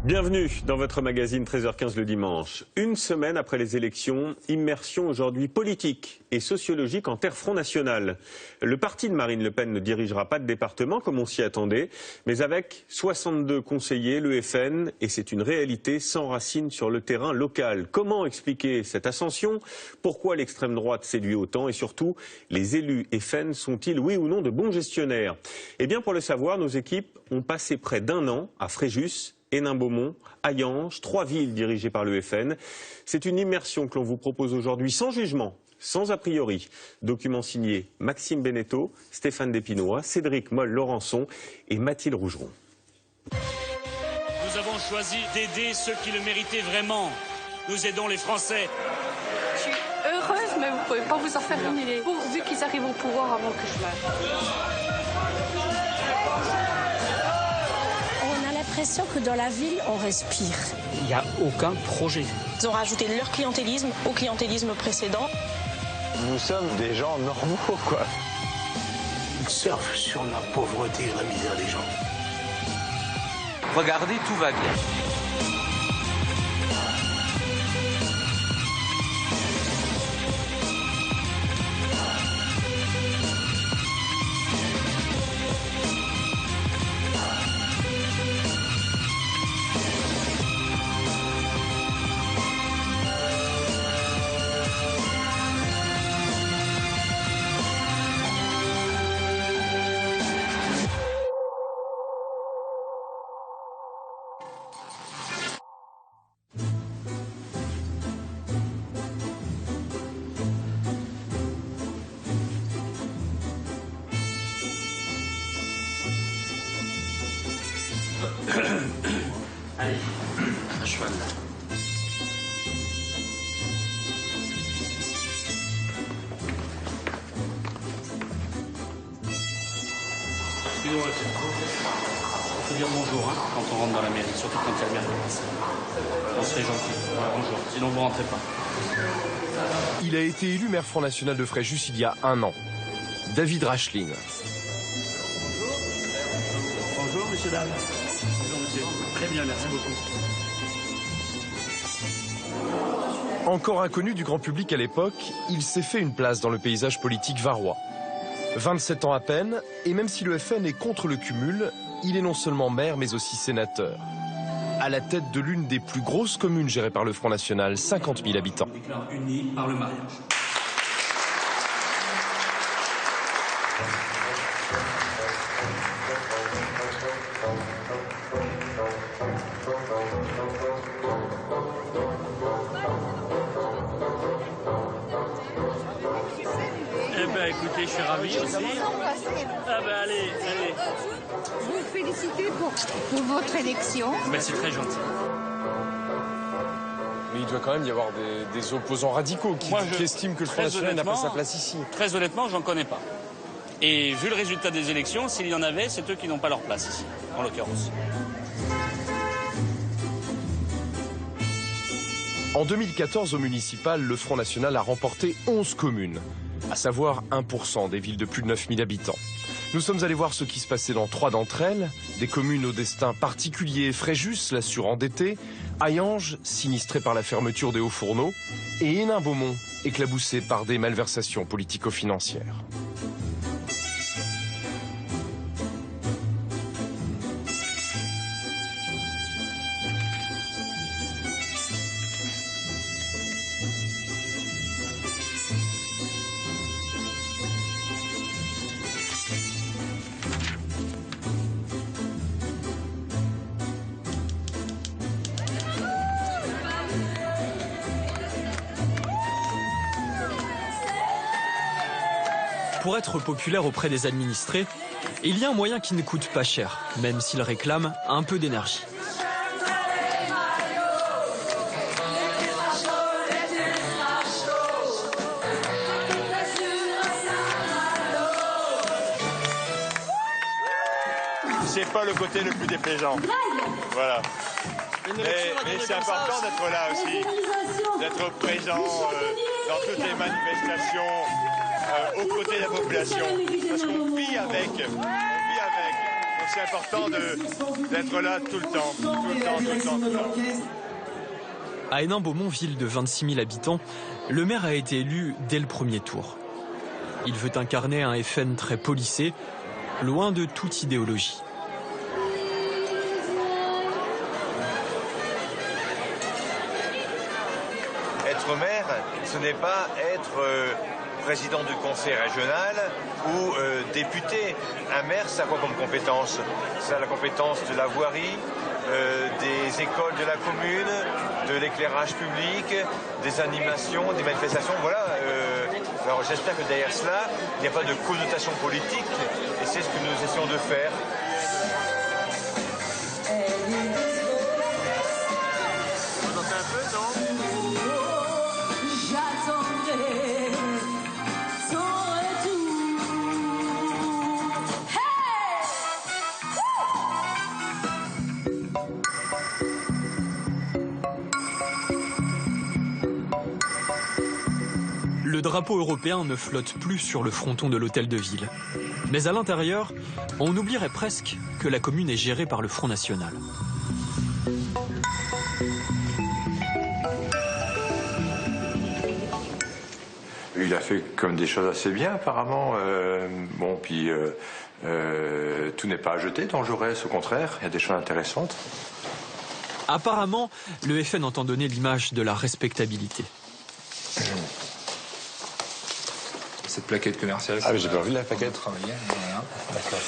Bienvenue dans votre magazine 13h15 le dimanche. Une semaine après les élections, immersion aujourd'hui politique et sociologique en terre Front National. Le parti de Marine Le Pen ne dirigera pas de département comme on s'y attendait, mais avec 62 conseillers, le FN, et c'est une réalité, s'enracine sur le terrain local. Comment expliquer cette ascension? Pourquoi l'extrême droite séduit autant? Et surtout, les élus FN sont-ils oui ou non de bons gestionnaires? Eh bien, pour le savoir, nos équipes ont passé près d'un an à Fréjus, Hénin-Beaumont, Hayange, 3 villes dirigées par le FN. C'est une immersion que l'on vous propose aujourd'hui sans jugement, sans a priori. Document signé Maxime Beneteau, Stéphane Despinois, Cédric Moll-Laurençon et Mathilde Rougeron. Nous avons choisi d'aider ceux qui le méritaient vraiment. Nous aidons les Français. Je suis heureuse, mais vous ne pouvez pas vous en faire une idée. Pourvu qu'ils arrivent au pouvoir avant que je meure. J'ai l'impression que dans la ville, on respire. Il n'y a aucun projet. Ils ont rajouté leur clientélisme au clientélisme précédent. Nous sommes des gens normaux, quoi. Ils surfent sur la pauvreté et la misère des gens. Regardez, tout va bien. Allez, à cheval. Excusez-moi, il faut dire bonjour quand on rentre dans la mairie, surtout quand il y a le maire qui passe. On serait gentil. Voilà, bonjour, sinon vous rentrez pas. Il a été élu maire Front National de Fréjus il y a un an. David Racheline. Bonjour, monsieur, dames. Bonjour, monsieur. Très bien, merci beaucoup. Encore inconnu du grand public à l'époque, il s'est fait une place dans le paysage politique varois. 27 ans à peine, et même si le FN est contre le cumul, il est non seulement maire mais aussi sénateur. À la tête de l'une des plus grosses communes gérées par le Front National, 50 000 habitants. On déclare unis par le mariage. Eh ben écoutez, je suis ravi aussi. Ah ben allez. Je vous félicite pour votre élection. Ben c'est très gentil. Mais il doit quand même y avoir des opposants radicaux qui estiment que le Front National n'a pas sa place ici. Très honnêtement, j'en connais pas. Et vu le résultat des élections, s'il y en avait, c'est eux qui n'ont pas leur place ici, en l'occurrence. En 2014, au municipal, le Front National a remporté 11 communes, à savoir 1% des villes de plus de 9000 habitants. Nous sommes allés voir ce qui se passait dans 3 d'entre elles, des communes au destin particulier, Fréjus, la surendettée, Hayange, sinistrée par la fermeture des hauts fourneaux, et Hénin-Beaumont, éclaboussée par des malversations politico-financières. Pour être populaire auprès des administrés, il y a un moyen qui ne coûte pas cher, même s'il réclame un peu d'énergie. C'est pas le côté le plus déplaisant. Voilà. Mais c'est important d'être là aussi, d'être présent dans toutes les manifestations, aux côtés de la population. Parce qu'on vit avec nos c'est important d'être là tout le temps. À Hénin-Beaumont, ville de 26 000 habitants, le maire a été élu dès le premier tour. Il veut incarner un FN très policé, loin de toute idéologie. Être maire, ce n'est pas être président du conseil régional ou député. Un maire, ça a quoi comme compétence? Ça a la compétence de la voirie, des écoles de la commune, de l'éclairage public, des animations, des manifestations, voilà. Alors j'espère que derrière cela, il n'y a pas de connotation politique, et c'est ce que nous essayons de faire. Vous en faites un peu, non? Le drapeau européen ne flotte plus sur le fronton de l'hôtel de ville. Mais à l'intérieur, on oublierait presque que la commune est gérée par le Front National. Il a fait comme des choses assez bien apparemment. Tout n'est pas à jeter dans Jaurès, au contraire, il y a des choses intéressantes. Apparemment, le FN entend donner l'image de la respectabilité. Cette plaquette commerciale. Ah mais j'ai pas vu la plaquette. Travailler, voilà. D'accord.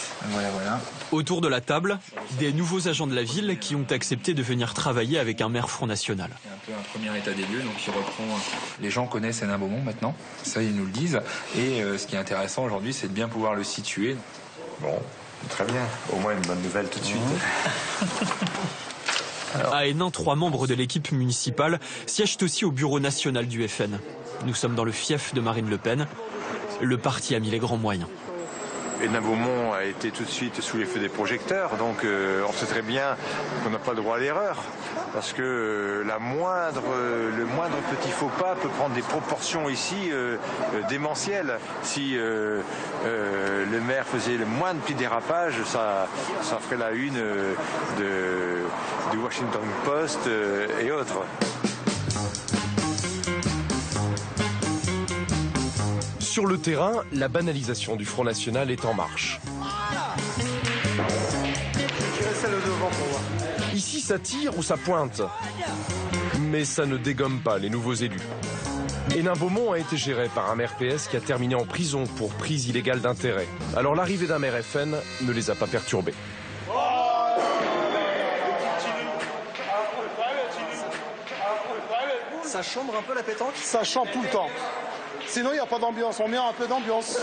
Voilà. Autour de la table, des nouveaux agents de la ville qui ont accepté de venir travailler avec un maire Front National. Un peu un premier état des lieux, donc il reprend. Les gens connaissent Hénin-Beaumont maintenant, ça ils nous le disent. Et ce qui est intéressant aujourd'hui, c'est de bien pouvoir le situer. Bon, très bien. Au moins une bonne nouvelle tout de suite. À Hénin, 3 membres de l'équipe municipale siègent aussi au bureau national du FN. Nous sommes dans le fief de Marine Le Pen. Le parti a mis les grands moyens. Hénin-Beaumont a été tout de suite sous les feux des projecteurs, donc on sait très bien qu'on n'a pas le droit à l'erreur, parce que le moindre petit faux pas peut prendre des proportions ici démentielles. Si le maire faisait le moindre petit dérapage, ça ferait la une du Washington Post et autres. Sur le terrain, la banalisation du Front National est en marche. Ici, ça tire ou ça pointe. Mais ça ne dégomme pas les nouveaux élus. Hénin-Beaumont a été géré par un maire PS qui a terminé en prison pour prise illégale d'intérêt. Alors l'arrivée d'un maire FN ne les a pas perturbés. Ça chambre un peu la pétanque? Ça chambre tout le temps. Sinon, il n'y a pas d'ambiance. On met un peu d'ambiance.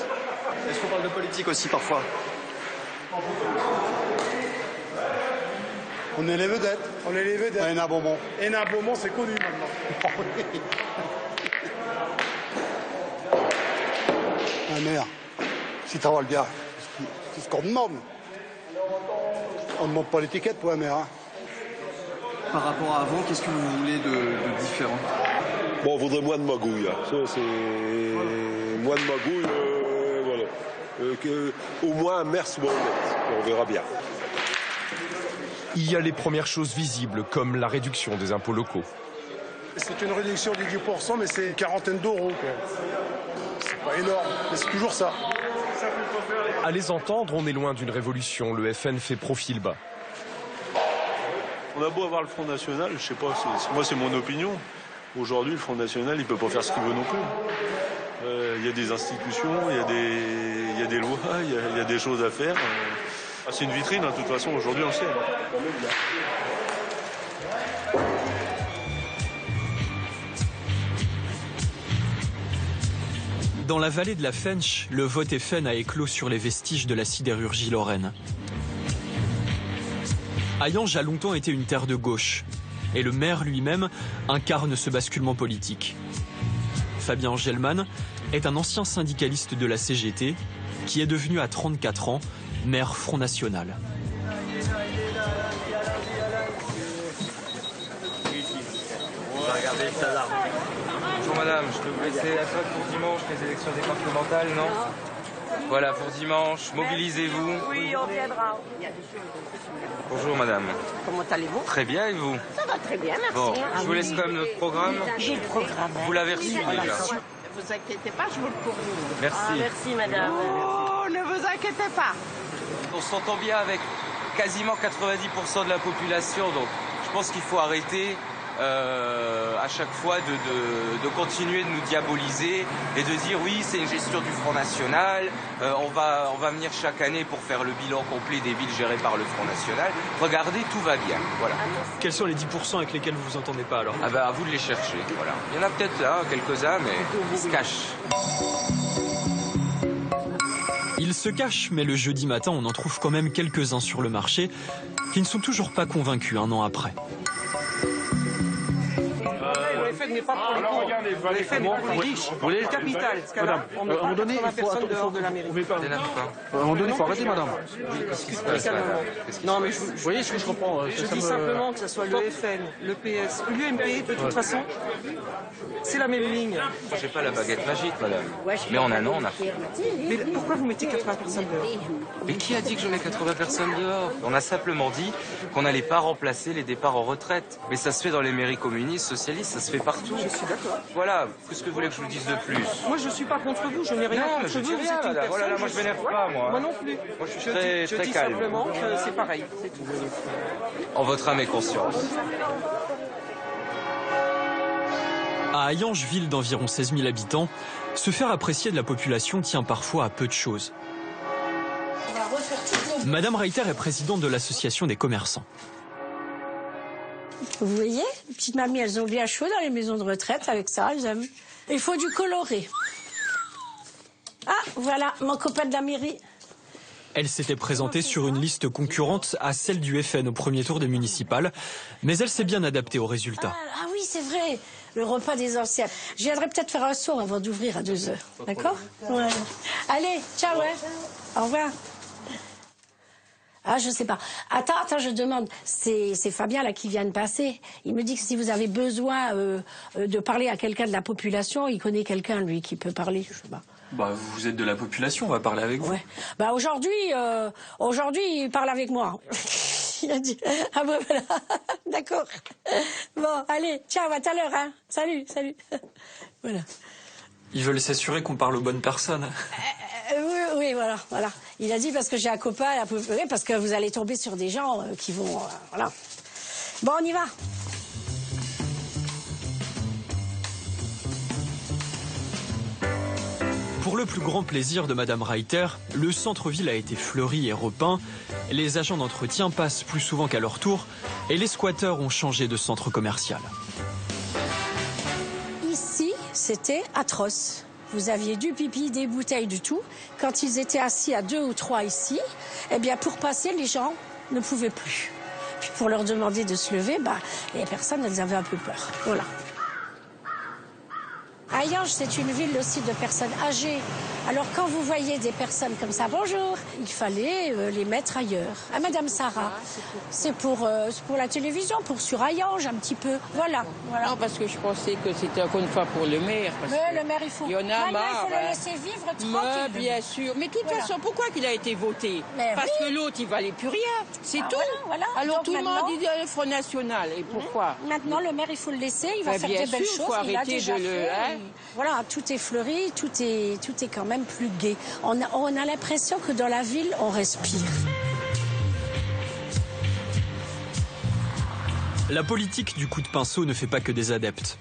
Est-ce qu'on parle de politique aussi parfois? On est les vedettes. Hénin-Beaumont. Hénin-Beaumont, c'est connu maintenant. Un maire, si tu vois le gars, c'est ce qu'on demande. On ne demande pas l'étiquette pour un maire. Par rapport à avant, qu'est-ce que vous voulez de différent? Bon, on voudrait moins de magouilles. Ça, c'est moins de magouilles. Voilà. Au moins un maire soit honnête. On verra bien. Il y a les premières choses visibles, comme la réduction des impôts locaux. C'est une réduction de 10%, mais c'est une quarantaine d'euros. C'est pas énorme, mais c'est toujours ça. À les entendre, on est loin d'une révolution. Le FN fait profil bas. On a beau avoir le Front National, je sais pas, moi c'est mon opinion. Aujourd'hui, le Front National, il peut pas faire ce qu'il veut non plus. Il y a des institutions, il y a des lois, il y a des choses à faire. C'est une vitrine, de toute façon, aujourd'hui, on le sait. Dans la vallée de la Fensch, le vote FN a éclos sur les vestiges de la sidérurgie lorraine. Hayange a longtemps été une terre de gauche, et le maire lui-même incarne ce basculement politique. Fabien Gelman est un ancien syndicaliste de la CGT qui est devenu à 34 ans maire Front National. Bonjour madame, je peux vous laisser la feuille pour dimanche, les élections départementales, non? Voilà, pour dimanche, mobilisez-vous. Oui, on viendra. Bonjour madame. Comment allez-vous? Très bien et vous? Ça va très bien, merci. Bon, je vous laisse quand même notre programme. J'ai le programme. Vous l'avez reçu déjà. Ne vous inquiétez pas, je vous le fournis. Merci. Ah, merci madame. Oh, ne vous inquiétez pas. On s'entend bien avec quasiment 90% de la population, donc je pense qu'il faut arrêter à chaque fois de continuer de nous diaboliser et de dire oui, c'est une gestion du Front National, on va venir chaque année pour faire le bilan complet des villes gérées par le Front National. Regardez, tout va bien. Voilà. Quels sont les 10% avec lesquels vous vous entendez pas alors? Ah ben, à vous de les chercher. Voilà. Il y en a peut-être là, quelques-uns, mais ils se cachent. Ils se cachent, mais le jeudi matin, on en trouve quand même quelques-uns sur le marché qui ne sont toujours pas convaincus un an après. n'est pas pour les pauvres. L'effet n'est pas pour les riches. Vous voulez le capital, madame, à un moment donné, il faut dehors de la mairie. À un moment donné, il faut arrêter, madame. Qu'est-ce qui se passe? Non, mais vous voyez ce que je comprends. Je dis simplement que ce soit le FN, le PS, l'UMP, de toute façon, c'est la même ligne. Moi, j'ai pas la baguette magique, madame. Mais en un an, on a fait. Mais pourquoi vous mettez 80 personnes dehors? Mais qui a dit que je mets 80 personnes dehors? On a simplement dit qu'on n'allait pas remplacer les départs en retraite. Mais ça se fait dans les mairies communistes, socialistes, ça se fait partout. Je suis d'accord. Voilà, qu'est-ce que vous voulez que je vous dise de plus? Moi, je suis pas contre vous, je n'ai rien contre vous. Vous êtes une personne. Voilà, moi, je m'énerve pas, moi. Moi non plus. Moi, je suis Je très dis calme. simplement que c'est pareil, c'est tout. En votre âme et conscience. À Hayange, ville d'environ 16 000 habitants, se faire apprécier de la population tient parfois à peu de choses. Madame Reiter est présidente de l'association des commerçants. Vous voyez, les petites mamies, elles ont bien chaud dans les maisons de retraite avec ça, elles aiment. Il faut du coloré. Ah, voilà, mon copain de la mairie. Elle s'était présentée sur une liste concurrente à celle du FN au premier tour des municipales, mais elle s'est bien adaptée aux résultats. Ah oui, c'est vrai, le repas des anciens. Je viendrai peut-être faire un saut avant d'ouvrir à 2h, d'accord? Ouais. Allez, ciao, hein. Au revoir. Ah, je sais pas. Attends, je demande. C'est Fabien là qui vient de passer. Il me dit que si vous avez besoin de parler à quelqu'un de la population, il connaît quelqu'un lui qui peut parler. Je sais pas. Bah, vous êtes de la population, on va parler avec vous. Ouais. Bah aujourd'hui, il parle avec moi. Il a dit. Ah bah voilà. D'accord. Bon, allez, ciao, à tout à l'heure, hein. Salut. Voilà. Ils veulent s'assurer qu'on parle aux bonnes personnes. Oui, voilà. Il a dit parce que j'ai un copain, parce que vous allez tomber sur des gens qui vont... voilà. Bon, on y va. Pour le plus grand plaisir de Madame Reiter, le centre-ville a été fleuri et repeint, les agents d'entretien passent plus souvent qu'à leur tour, et les squatteurs ont changé de centre commercial. Ici, c'était atroce. Vous aviez du pipi, des bouteilles, du tout. Quand ils étaient assis à 2 ou 3 ici, eh bien, pour passer, les gens ne pouvaient plus. Puis pour leur demander de se lever, les personnes, elles avaient un peu peur. Voilà. Hayange, c'est une ville aussi de personnes âgées. Alors quand vous voyez des personnes comme ça, bonjour, il fallait les mettre ailleurs. Ah, Madame Sarah, c'est pour la télévision, pour sur Hayange un petit peu. Voilà. Non, parce que je pensais que c'était encore une fois pour le maire. Mais le maire, il faut. Il y en a marre. Il faut le laisser vivre tranquille. Bien sûr. Mais de toute façon, pourquoi qu'il a été voté? Parce que l'autre, il valait plus rien. C'est tout. Voilà. Alors donc, tout le monde dit le Front National. Et pourquoi? Maintenant, le maire, il faut le laisser. Il va faire des belles choses. Faut arrêter déjà de le. Voilà, tout est fleuri, tout est quand même plus gai. On a l'impression que dans la ville, on respire. La politique du coup de pinceau ne fait pas que des adeptes.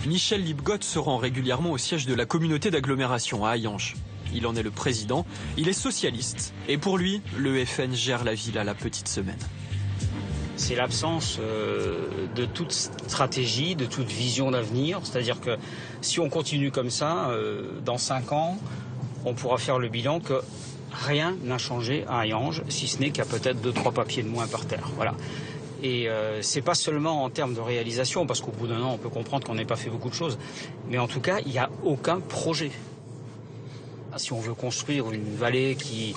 Michel Lipgott se rend régulièrement au siège de la communauté d'agglomération à Hayange. Il en est le président, il est socialiste, et pour lui, le FN gère la ville à la petite semaine. C'est l'absence de toute stratégie, de toute vision d'avenir. C'est-à-dire que si on continue comme ça, dans 5 ans, on pourra faire le bilan que rien n'a changé à Hayange, si ce n'est qu'il y a peut-être 2-3 papiers de moins par terre. Voilà. Et c'est pas seulement en termes de réalisation, parce qu'au bout d'un an, on peut comprendre qu'on n'ait pas fait beaucoup de choses. Mais en tout cas, il n'y a aucun projet. Si on veut construire une vallée qui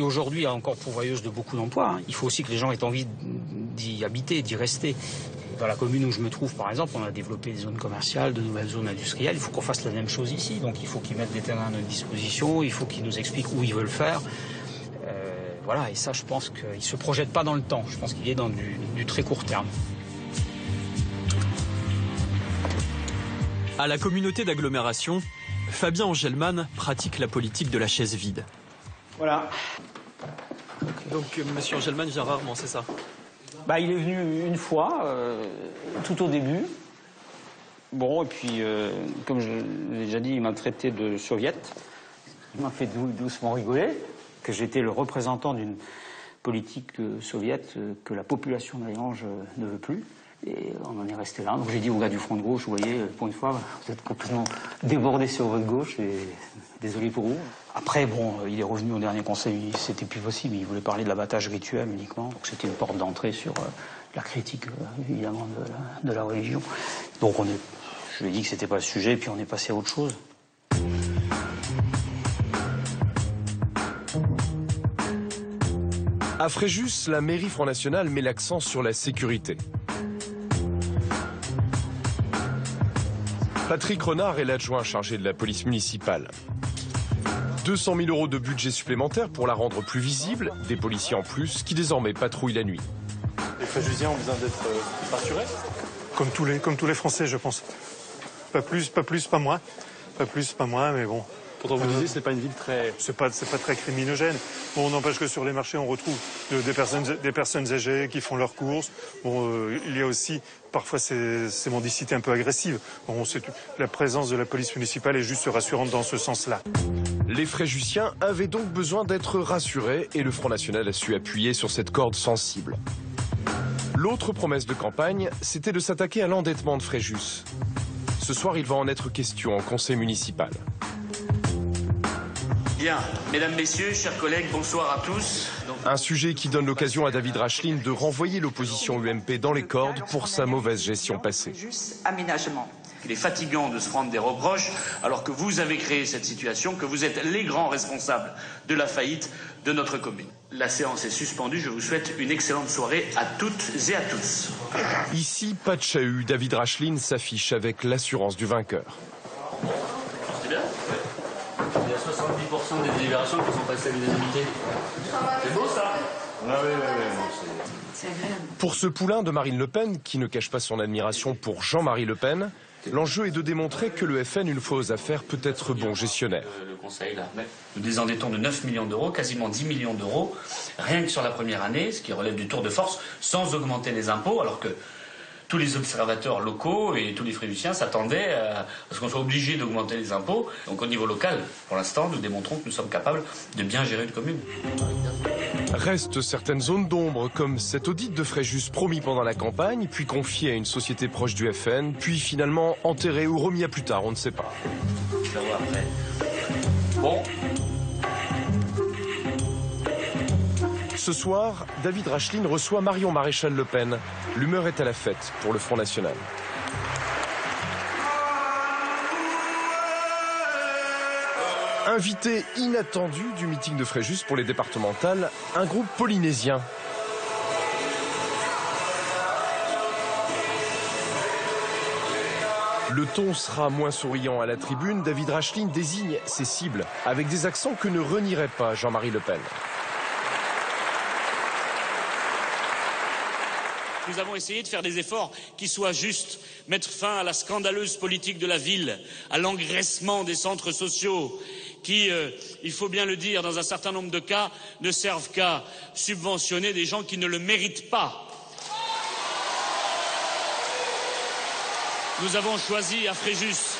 aujourd'hui est encore pourvoyeuse de beaucoup d'emplois, il faut aussi que les gens aient envie d'y habiter, d'y rester. Dans la commune où je me trouve, par exemple, on a développé des zones commerciales, de nouvelles zones industrielles. Il faut qu'on fasse la même chose ici. Donc il faut qu'ils mettent des terrains à notre disposition, il faut qu'ils nous expliquent où ils veulent faire. Voilà, et ça, je pense qu'il ne se projette pas dans le temps. Je pense qu'il est dans du très court terme. À la communauté d'agglomération, Fabien Angelman pratique la politique de la chaise vide. Voilà. Donc, monsieur Angelman vient rarement, c'est ça? Bah, il est venu une fois, tout au début. Bon, et puis, comme je l'ai déjà dit, il m'a traité de soviète. Il m'a fait doucement rigoler, que j'étais le représentant d'une politique soviète que la population d'Ayange ne veut plus. Et on en est resté là. Donc j'ai dit aux gars du front de gauche, vous voyez, pour une fois, vous êtes complètement débordés sur votre gauche, et désolé pour vous. Après, bon, il est revenu au dernier conseil, c'était plus possible, il voulait parler de l'abattage rituel uniquement. Donc c'était une porte d'entrée sur la critique, évidemment, de la religion. Donc je lui ai dit que c'était pas le sujet, et puis on est passé à autre chose. À Fréjus, la mairie Front National met l'accent sur la sécurité. Patrick Renard est l'adjoint chargé de la police municipale. 200 000 € de budget supplémentaire pour la rendre plus visible, des policiers en plus qui désormais patrouillent la nuit. Les Fréjusiens ont besoin d'être rassurés. Comme tous les Français, je pense. Pas plus, pas moins. Pas plus, pas moins, mais bon. Pourtant, vous disiez, c'est pas une ville très... C'est pas très criminogène. Bon, n'empêche que sur les marchés, on retrouve des personnes âgées qui font leurs courses. Bon, il y a aussi parfois ces mendicités un peu agressives. Bon, la présence de la police municipale est juste rassurante dans ce sens-là. Les Fréjusiens avaient donc besoin d'être rassurés et le Front National a su appuyer sur cette corde sensible. L'autre promesse de campagne, c'était de s'attaquer à l'endettement de Fréjus. Ce soir, il va en être question en conseil municipal. Bien, mesdames, messieurs, chers collègues, bonsoir à tous. Un sujet qui donne l'occasion à David Racheline de renvoyer l'opposition UMP dans les cordes pour sa mauvaise gestion passée. Aménagement. Il est fatigant de se prendre des reproches alors que vous avez créé cette situation, que vous êtes les grands responsables de la faillite de notre commune. La séance est suspendue. Je vous souhaite une excellente soirée à toutes et à tous. Ici, pas de chahut. David Racheline s'affiche avec l'assurance du vainqueur. C'est bien. Il y a 70% des délibérations qui sont passées à l'unanimité. C'est beau ça. Oui. C'est agréable. Pour ce poulain de Marine Le Pen, qui ne cache pas son admiration pour Jean-Marie Le Pen, l'enjeu est de démontrer que le FN, une fois aux affaires, peut être bon gestionnaire. Le Conseil, là, nous désendettons de 9 millions d'euros, quasiment 10 millions d'euros, rien que sur la première année, ce qui relève du tour de force, sans augmenter les impôts, alors que tous les observateurs locaux et tous les Fréjusiens s'attendaient à ce qu'on soit obligé d'augmenter les impôts. Donc au niveau local, pour l'instant, nous démontrons que nous sommes capables de bien gérer une commune. Restent certaines zones d'ombre, comme cet audit de Fréjus promis pendant la campagne, puis confié à une société proche du FN, puis finalement enterré ou remis à plus tard, on ne sait pas. Ça va après. Bon. Ce soir, David Racheline reçoit Marion Maréchal Le Pen. L'humeur est à la fête pour le Front National. Invité inattendu du meeting de Fréjus pour les départementales, un groupe polynésien. Le ton sera moins souriant à la tribune. David Racheline désigne ses cibles avec des accents que ne renierait pas Jean-Marie Le Pen. Nous avons essayé de faire des efforts qui soient justes, mettre fin à la scandaleuse politique de la ville, à l'engraissement des centres sociaux, qui, il faut bien le dire, dans un certain nombre de cas, ne servent qu'à subventionner des gens qui ne le méritent pas. Nous avons choisi à Fréjus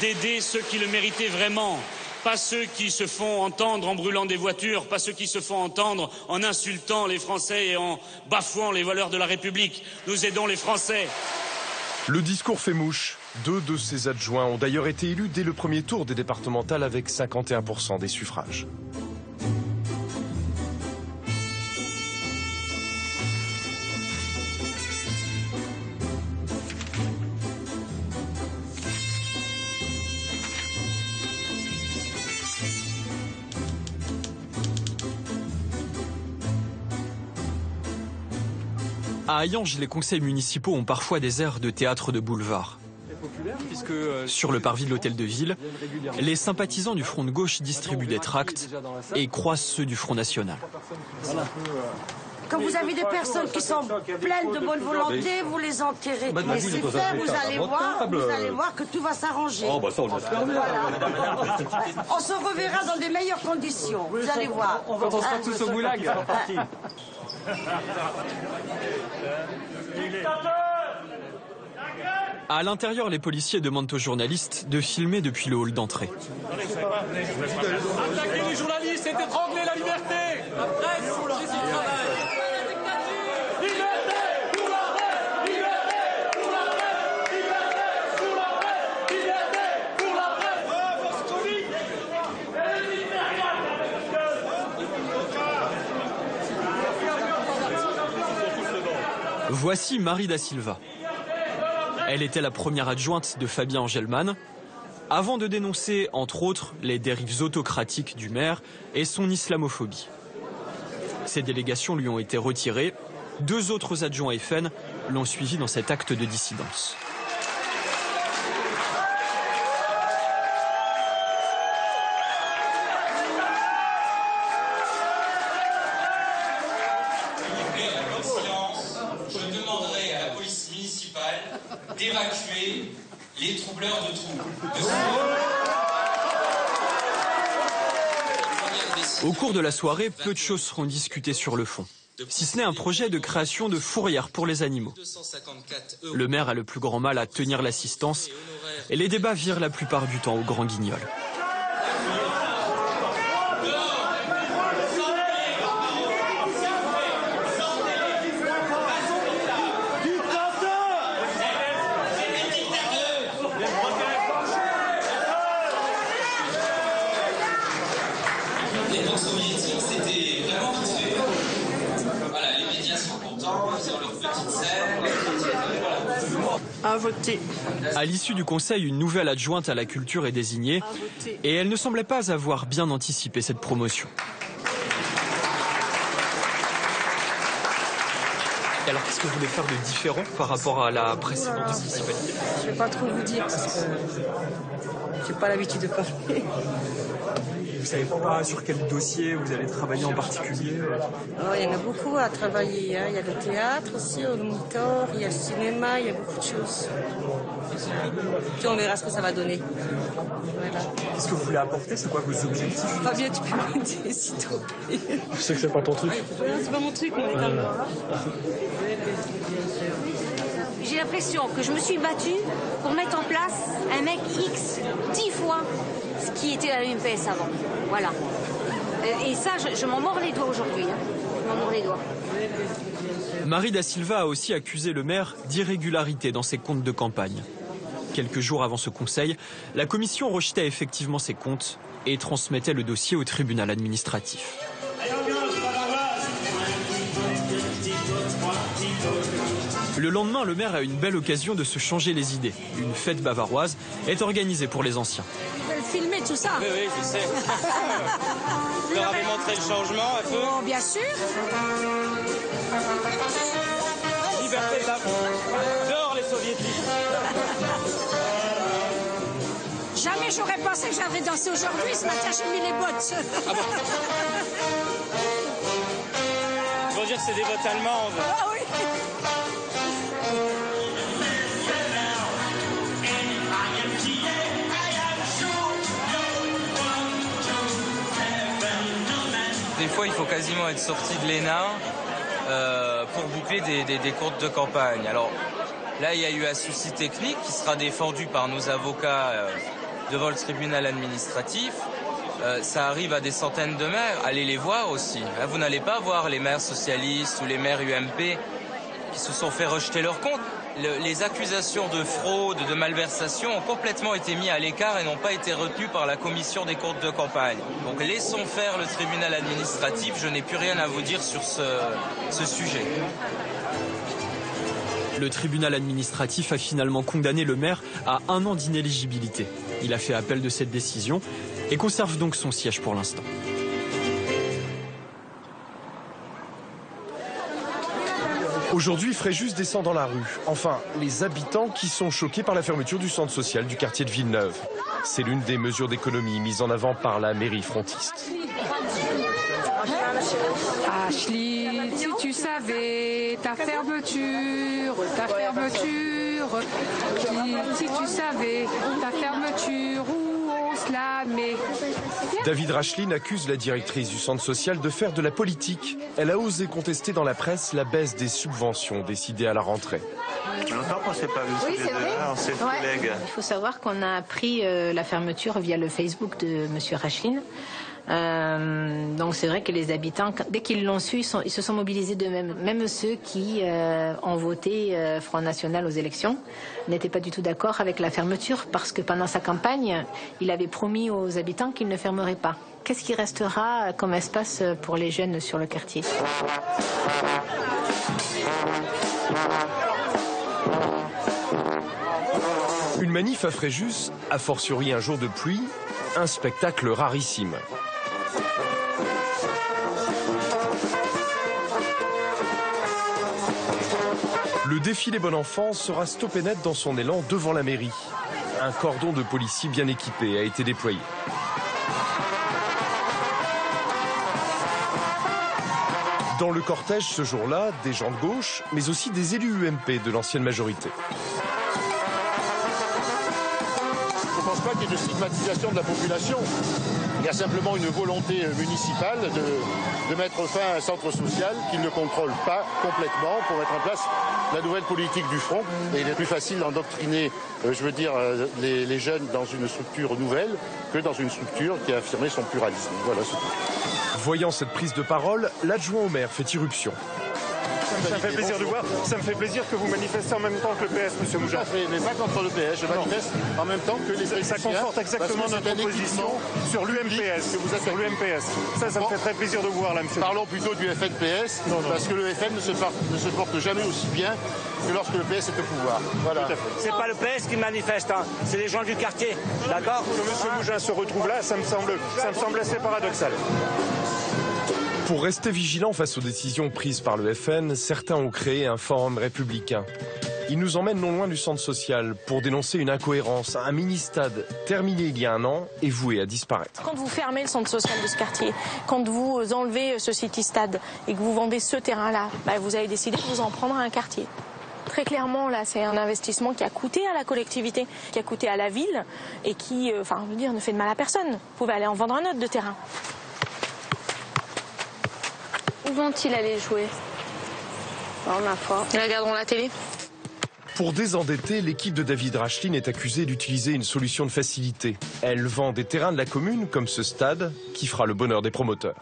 d'aider ceux qui le méritaient vraiment. Pas ceux qui se font entendre en brûlant des voitures, pas ceux qui se font entendre en insultant les Français et en bafouant les valeurs de la République. Nous aidons les Français. Le discours fait mouche. 2 de ses adjoints ont d'ailleurs été élus dès le premier tour des départementales avec 51% des suffrages. À Hayange, les conseils municipaux ont parfois des airs de théâtre de boulevard. Sur le parvis de l'hôtel de ville, les sympathisants du Front de gauche distribuent des tracts et croisent ceux du Front national. Quand vous avez des personnes qui sont pleines de bonne volonté, vous les enterrez. Mais c'est fait, vous allez voir que tout va s'arranger. Oh, bah ça, on l'espère bien. On se reverra dans des meilleures conditions, vous allez voir. Quand on sera tous au goulag. À l'intérieur, les policiers demandent aux journalistes de filmer depuis le hall d'entrée. Attaquer les journalistes, c'est étrangler la liberté. La presse, c'est son travail. Voici Marie da Silva. Elle était la première adjointe de Fabien Engelmann, avant de dénoncer, entre autres, les dérives autocratiques du maire et son islamophobie. Ces délégations lui ont été retirées. 2 autres adjoints FN l'ont suivi dans cet acte de dissidence. D'évacuer les troubleurs de troubles. Au cours de la soirée, peu de choses seront discutées sur le fond, si ce n'est un projet de création de fourrières pour les animaux. Le maire a le plus grand mal à tenir l'assistance et les débats virent la plupart du temps au grand guignol. À voter. À l'issue du conseil, une nouvelle adjointe à la culture est désignée et elle ne semblait pas avoir bien anticipé cette promotion. Et alors, qu'est-ce que vous voulez faire de différent par rapport à la précédente municipalité? Je ne vais pas trop vous dire parce que j'ai pas l'habitude de parler. Vous savez pas sur quel dossier vous allez travailler en particulier? Il y en a beaucoup à travailler. Il y a le théâtre aussi, au Monitor, il y a le cinéma, il y a beaucoup de choses. Puis on verra ce que ça va donner. Voilà. Qu'est-ce que vous voulez apporter? C'est quoi vos objectifs? Fabien, tu peux m'aider s'il te plaît? Je sais que c'est pas ton truc. C'est pas mon truc, mais on est comme J'ai l'impression que je me suis battue pour mettre en place un mec X 10 fois ce qui était la UMPS avant. Voilà. Et ça, je m'en mords les doigts aujourd'hui. Hein. Je m'en mords les doigts. Marie da Silva a aussi accusé le maire d'irrégularité dans ses comptes de campagne. Quelques jours avant ce conseil, la commission rejetait effectivement ses comptes et transmettait le dossier au tribunal administratif. Le lendemain, le maire a une belle occasion de se changer les idées. Une fête bavaroise est organisée pour les anciens. Vous allez filmer tout ça? Oui, oui, je sais. Vous leur avez montré le changement un peu? Oh, bien sûr. Liberté de la France. Dehors les soviétiques. Jamais j'aurais pensé que j'allais danser aujourd'hui. Ce matin, j'ai mis les bottes. Ah bon? Ils vont dire que c'est des bottes allemandes. Ah oui. Des fois, il faut quasiment être sorti de l'ENA pour boucler des comptes de campagne. Alors là, il y a eu un souci technique qui sera défendu par nos avocats devant le tribunal administratif. Ça arrive à des centaines de maires. Allez les voir aussi. Vous n'allez pas voir les maires socialistes ou les maires UMP qui se sont fait rejeter leurs comptes. Les accusations de fraude, de malversation ont complètement été mis à l'écart et n'ont pas été retenues par la commission des comptes de campagne. Donc laissons faire le tribunal administratif, je n'ai plus rien à vous dire sur ce sujet. Le tribunal administratif a finalement condamné le maire à 1 an d'inéligibilité. Il a fait appel de cette décision et conserve donc son siège pour l'instant. Aujourd'hui, Fréjus descend dans la rue. Enfin, les habitants qui sont choqués par la fermeture du centre social du quartier de Villeneuve. C'est l'une des mesures d'économie mises en avant par la mairie frontiste. Ashley, si tu savais ta fermeture, si tu savais ta fermeture, où on se la met. David Racheline accuse la directrice du centre social de faire de la politique. Elle a osé contester dans la presse la baisse des subventions décidées à la rentrée. Longtemps qu'on ne s'est pas vu. Oui, c'est vrai. Collègues. Il faut savoir qu'on a appris la fermeture via le Facebook de M. Racheline. Donc c'est vrai que les habitants, dès qu'ils l'ont su, ils se sont mobilisés d'eux-mêmes. Même ceux qui ont voté Front National aux élections n'étaient pas du tout d'accord avec la fermeture parce que pendant sa campagne, il avait promis aux habitants qu'il ne fermerait pas. Qu'est-ce qui restera comme espace pour les jeunes sur le quartier ? Une manif à Fréjus, a fortiori un jour de pluie, un spectacle rarissime. Le défilé Bon Enfant sera stoppé net dans son élan devant la mairie. Un cordon de policiers bien équipé a été déployé. Dans le cortège ce jour-là, des gens de gauche, mais aussi des élus UMP de l'ancienne majorité. Je ne pense pas qu'il y ait de stigmatisation de la population. Il y a simplement une volonté municipale de mettre fin à un centre social qu'il ne contrôle pas complètement pour mettre en place la nouvelle politique du Front. Et il est plus facile d'endoctriner, les jeunes dans une structure nouvelle que dans une structure qui a affirmé son pluralisme. Voilà, c'est tout. Voyant cette prise de parole, l'adjoint au maire fait irruption. Ça me fait plaisir de voir. Ça me fait plaisir que vous manifestez en même temps que le PS, M. Moujat. Mais pas contre le PS. Je manifeste en même temps que les Fréjusiens. Ça conforte exactement notre position sur l'UMPS. Sur l'UMPS. Ça me fait très plaisir de vous voir là, M. Parlons plutôt du FNPS, parce que le FN ne se porte jamais aussi bien que lorsque le PS est au pouvoir. Voilà. C'est pas le PS qui manifeste, hein. C'est les gens du quartier. D'accord ? Que M. Mougin se retrouve là, ça me semble assez paradoxal. Pour rester vigilant face aux décisions prises par le FN, certains ont créé un forum républicain. Ils nous emmènent non loin du centre social pour dénoncer une incohérence, un mini-stade terminé il y a un an et voué à disparaître. Quand vous fermez le centre social de ce quartier, quand vous enlevez ce city-stade et que vous vendez ce terrain-là, vous avez décidé de vous en prendre à un quartier. Très clairement, là, c'est un investissement qui a coûté à la collectivité, qui a coûté à la ville et qui, ne fait de mal à personne. Vous pouvez aller en vendre un autre de terrain. Où vont-ils aller jouer ? Ma foi. Ils regarderont la télé. Pour désendetter, l'équipe de David Racheline est accusée d'utiliser une solution de facilité. Elle vend des terrains de la commune, comme ce stade, qui fera le bonheur des promoteurs.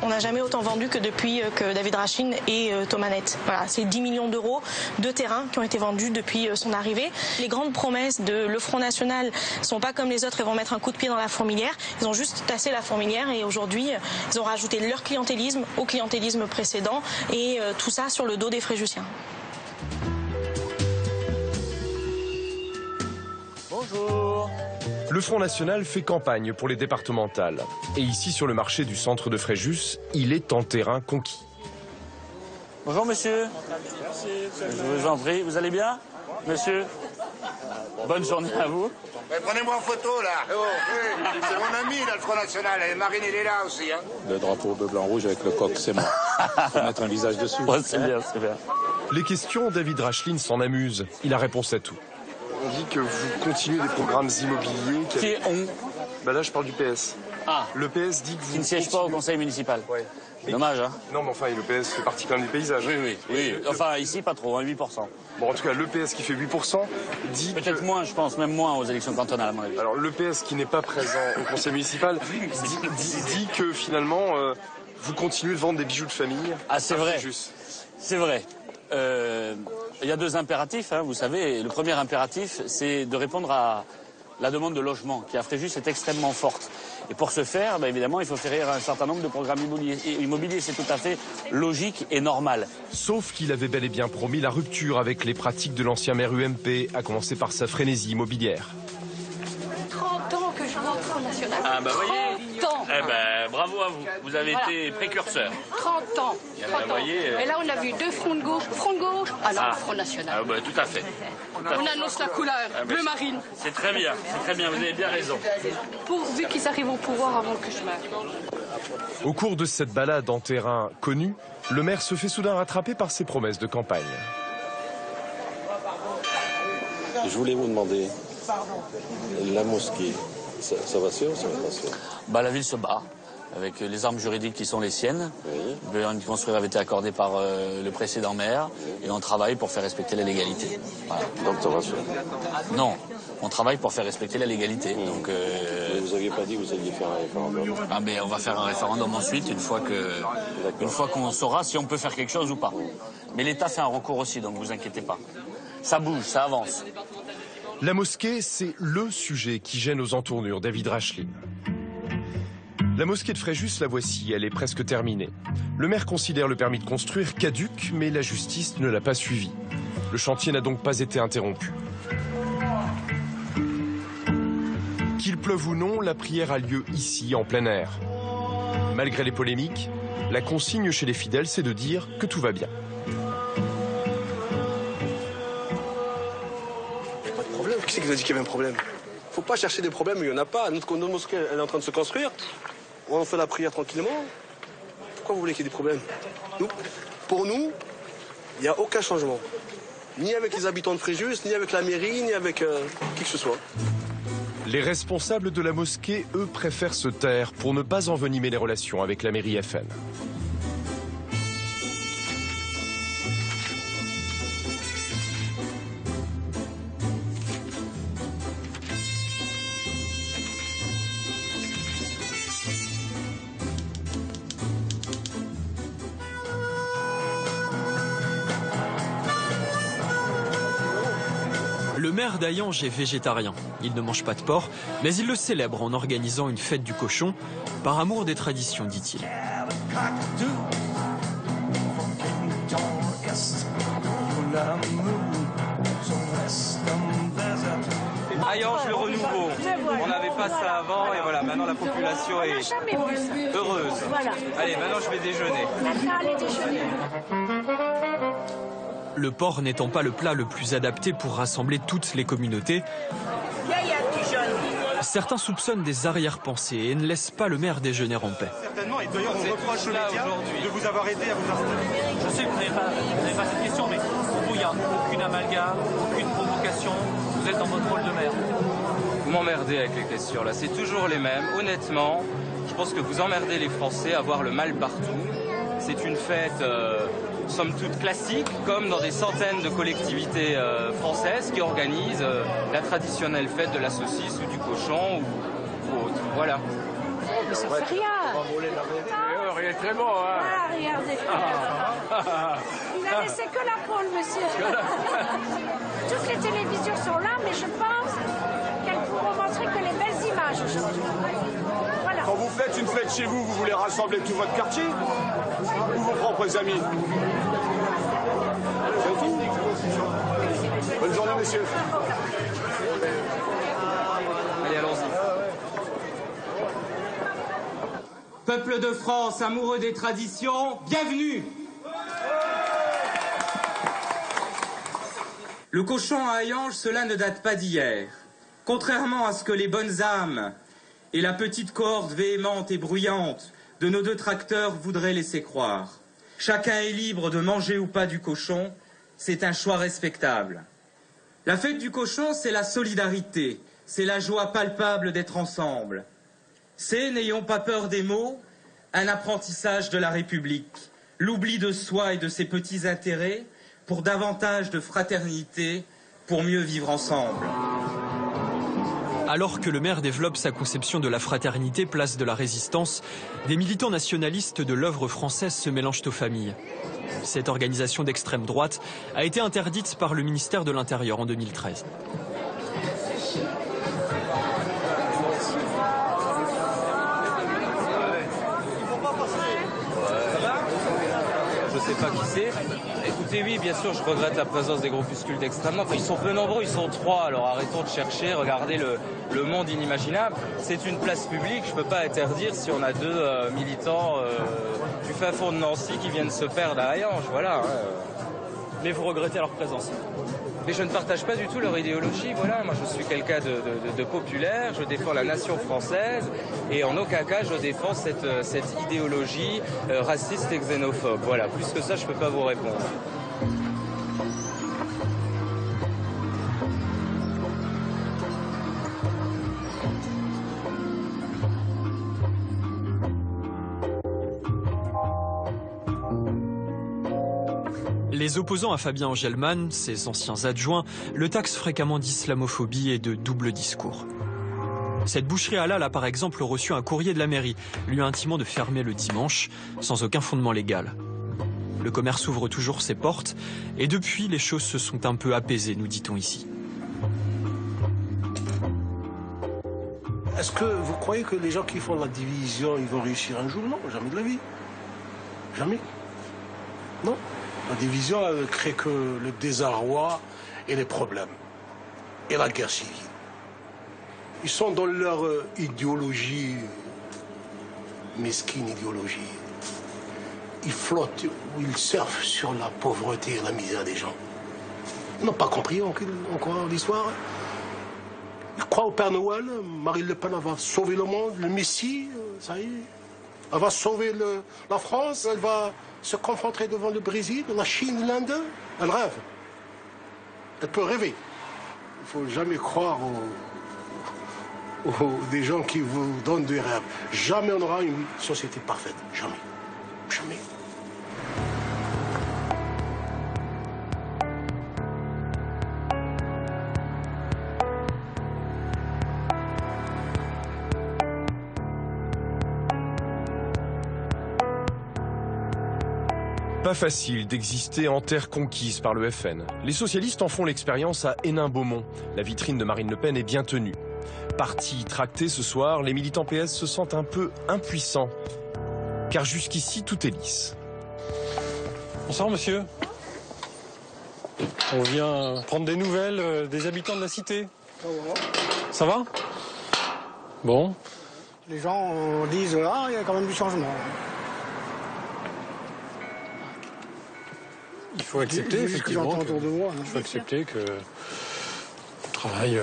On n'a jamais autant vendu que depuis que David Racheline et Thomas Net. Voilà, c'est 10 millions d'euros de terrains qui ont été vendus depuis son arrivée. Les grandes promesses de le Front National ne sont pas comme les autres, ils vont mettre un coup de pied dans la fourmilière. Ils ont juste tassé la fourmilière et aujourd'hui, ils ont rajouté leur clientélisme au clientélisme précédent et tout ça sur le dos des Fréjusiens. Bonjour. Le Front National fait campagne pour les départementales. Et ici, sur le marché du centre de Fréjus, il est en terrain conquis. Bonjour monsieur. Merci. Je vous en prie, vous allez bien, monsieur? Bonne journée à vous. Prenez-moi en photo là. C'est mon ami là, le Front National. Et Marine, elle est là aussi. Hein. Le drapeau bleu, blanc, rouge avec le coq, c'est moi. Faut mettre un visage dessus. Ouais, c'est bien, c'est bien. Les questions, David Racheline s'en amuse. Il a réponse à tout. On dit que vous continuez des programmes immobiliers. Qui est on ? Là, je parle du PS. Ah. Le PS dit que vous... Qui ne siège pas au conseil municipal. Ouais. Dommage, hein. Non, mais enfin, le PS fait partie quand même du paysage. Oui. Enfin, ici, pas trop, 8%. Bon, en tout cas, le PS qui fait 8% dit peut-être moins, je pense, même moins aux élections cantonales, à mon avis. Alors, le PS qui n'est pas présent au conseil municipal dit que, finalement, vous continuez de vendre des bijoux de famille. Ah, c'est vrai. C'est vrai. Il y a deux impératifs, hein, vous savez. Le premier impératif, c'est de répondre à la demande de logement, qui à Fréjus est extrêmement forte. Et pour ce faire, évidemment, il faut faire un certain nombre de programmes immobiliers. C'est tout à fait logique et normal. Sauf qu'il avait bel et bien promis la rupture avec les pratiques de l'ancien maire UMP, à commencer par sa frénésie immobilière. 30 ans que Front National. Ah bah voyez. 30 ans. Eh ben bravo à vous. Vous avez été précurseur. 30 ans. 30 ans. Voyez, Et là, on a vu deux fronts de gauche. Front de gauche, alors le Front National. Ah bah tout à fait. On annonce la couleur, bleu marine. C'est très bien, vous avez bien raison. Pourvu qu'ils arrivent au pouvoir avant que je meure. Au cours de cette balade en terrain connu, le maire se fait soudain rattraper par ses promesses de campagne. Je voulais vous demander, la mosquée, ça va se faire ou ça va pas se faire? Bah, la ville se bat avec les armes juridiques qui sont les siennes. Le permis de construire avait été accordé par le précédent maire et on travaille pour faire respecter la légalité. Voilà. Donc ça va se faire? Non, on travaille pour faire respecter la légalité. Donc, vous n'aviez pas dit que vous alliez faire un référendum? Ah mais on va faire un référendum ensuite, une fois qu'on saura si on peut faire quelque chose ou pas. Mais l'État fait un recours aussi, donc vous inquiétez pas. Ça bouge, ça avance. La mosquée, c'est le sujet qui gêne aux entournures David Racheline. La mosquée de Fréjus, la voici, elle est presque terminée. Le maire considère le permis de construire caduc, mais la justice ne l'a pas suivi. Le chantier n'a donc pas été interrompu. Qu'il pleuve ou non, la prière a lieu ici, en plein air. Malgré les polémiques, la consigne chez les fidèles, c'est de dire que tout va bien. Pas de problème. Qui c'est qui vous a dit qu'il y avait un problème? Faut pas chercher des problèmes où il n'y en a pas. Notre mosquée, elle est en train de se construire. On fait la prière tranquillement. Pourquoi vous voulez qu'il y ait des problèmes? Pour nous, il n'y a aucun changement. Ni avec les habitants de Fréjus, ni avec la mairie, ni avec qui que ce soit. Les responsables de la mosquée, eux, préfèrent se taire pour ne pas envenimer les relations avec la mairie FN. Le maire d'Hayange est végétarien. Il ne mange pas de porc, mais il le célèbre en organisant une fête du cochon, par amour des traditions, dit-il. Hayange, le renouveau. On n'avait pas ça avant et voilà, maintenant la population est heureuse. Allez, maintenant je vais déjeuner. Le porc n'étant pas le plat le plus adapté pour rassembler toutes les communautés, certains soupçonnent des arrière-pensées et ne laissent pas le maire déjeuner en paix. Certainement, et d'ailleurs on reproche aux médias de vous avoir aidé à vous installer. Je sais que vous n'avez pas cette question, mais pour vous, il n'y a aucune amalgame, aucune provocation. Vous êtes dans votre rôle de maire. Vous m'emmerdez avec les questions là, c'est toujours les mêmes. Honnêtement, je pense que vous emmerdez les Français à voir le mal partout. C'est une fête... somme toute classique, comme dans des centaines de collectivités françaises qui organisent la traditionnelle fête de la saucisse ou du cochon ou autre. Voilà. Mais ça fait rien. Il est très bon, hein. Ah, regardez. Il a laissé que la pôle, monsieur. Toutes les télévisions sont là, mais je pense qu'elles pourront montrer que les belles images aujourd'hui. Voilà. Quand vous faites une fête chez vous, vous voulez rassembler tout votre quartier ou vos propres amis? C'est tout. Bonne journée, messieurs. Allez, allons-y. Peuple de France, amoureux des traditions, bienvenue. Le cochon à Hayange, cela ne date pas d'hier. Contrairement à ce que les bonnes âmes et la petite cohorte véhémente et bruyante de nos deux tracteurs voudraient laisser croire. Chacun est libre de manger ou pas du cochon, c'est un choix respectable. La fête du cochon, c'est la solidarité, c'est la joie palpable d'être ensemble. C'est, n'ayons pas peur des mots, un apprentissage de la République, l'oubli de soi et de ses petits intérêts pour davantage de fraternité, pour mieux vivre ensemble. Alors que le maire développe sa conception de la fraternité place de la résistance, des militants nationalistes de l'œuvre française se mélangent aux familles. Cette organisation d'extrême droite a été interdite par le ministère de l'Intérieur en 2013. Je sais sait pas qui c'est. Écoutez, oui, bien sûr, je regrette la présence des groupuscules d'extrême droite. Ils sont peu nombreux, ils sont 3, alors arrêtons de chercher, regardez le monde inimaginable. C'est une place publique, je peux pas interdire si on a 2 militants du fin fond de Nancy qui viennent se perdre à Hayange, voilà. Mais vous regrettez leur présence? Mais je ne partage pas du tout leur idéologie, voilà. Moi, je suis quelqu'un de populaire, je défends la nation française et en aucun cas je défends cette idéologie raciste et xénophobe. Voilà, plus que ça, je ne peux pas vous répondre. Les opposants à Fabien Engelmann, ses anciens adjoints, le taxent fréquemment d'islamophobie et de double discours. Cette boucherie halal a par exemple reçu un courrier de la mairie, lui intimant de fermer le dimanche, sans aucun fondement légal. Le commerce ouvre toujours ses portes, et depuis, les choses se sont un peu apaisées, nous dit-on ici. Est-ce que vous croyez que les gens qui font la division, ils vont réussir un jour? Non, jamais de la vie. Jamais. Non. La division, elle ne crée que le désarroi et les problèmes. Et la guerre civile. Ils sont dans leur idéologie, mesquine idéologie. Ils flottent ou ils surfent sur la pauvreté et la misère des gens. Ils n'ont pas compris encore l'histoire. Ils croient au Père Noël. Marine Le Pen va sauver le monde, le Messie, ça y est. Elle va sauver la France, elle va se confronter devant le Brésil, la Chine, l'Inde. Elle rêve. Elle peut rêver. Il ne faut jamais croire aux des gens qui vous donnent des rêves. Jamais on aura une société parfaite. Jamais. Jamais. Pas facile d'exister en terre conquise par le FN. Les socialistes en font l'expérience à Hénin-Beaumont. La vitrine de Marine Le Pen est bien tenue. Parti tracté ce soir, les militants PS se sentent un peu impuissants. Car jusqu'ici, tout est lisse. Bonsoir monsieur. On vient prendre des nouvelles des habitants de la cité. Ça va? Bon. Les gens disent ah, il y a quand même du changement. Il faut accepter effectivement autour de moi, il faut accepter que le travail est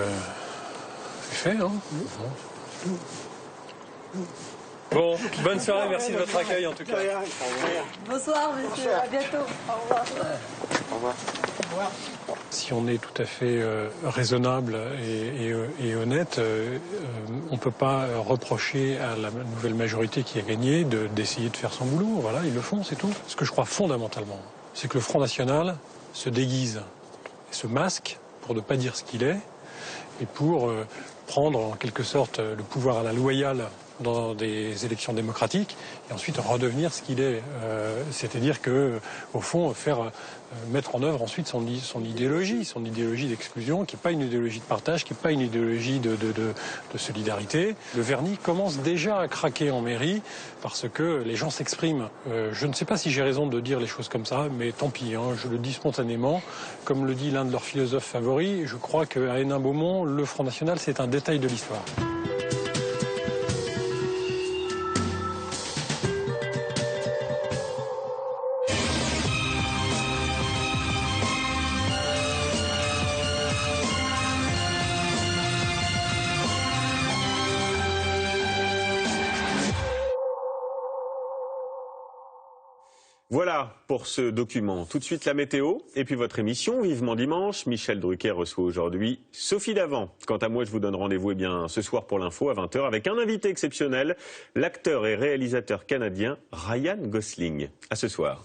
fait. Hein. Bon, bonne soirée, merci de votre accueil en tout cas. Bonsoir monsieur, à bientôt. Au revoir. Au revoir. Si on est tout à fait raisonnable et honnête, on ne peut pas reprocher à la nouvelle majorité qui a gagné d'essayer de faire son boulot. Voilà, ils le font, c'est tout. Ce que je crois fondamentalement, c'est que le Front National se déguise et se masque pour ne pas dire ce qu'il est et pour prendre en quelque sorte le pouvoir à la loyale dans des élections démocratiques et ensuite redevenir ce qu'il est. C'est-à-dire que, au fond, mettre en œuvre ensuite son idéologie d'exclusion, qui n'est pas une idéologie de partage, qui n'est pas une idéologie de solidarité. Le vernis commence déjà à craquer en mairie parce que les gens s'expriment. Je ne sais pas si j'ai raison de dire les choses comme ça, mais tant pis, hein, je le dis spontanément. Comme le dit l'un de leurs philosophes favoris, je crois qu'à Hénin-Beaumont, le Front National, c'est un détail de l'histoire. Voilà pour ce document. Tout de suite la météo et puis votre émission Vivement Dimanche. Michel Drucker reçoit aujourd'hui Sophie Davant. Quant à moi, je vous donne rendez-vous ce soir pour l'info à 20h avec un invité exceptionnel, l'acteur et réalisateur canadien Ryan Gosling. À ce soir.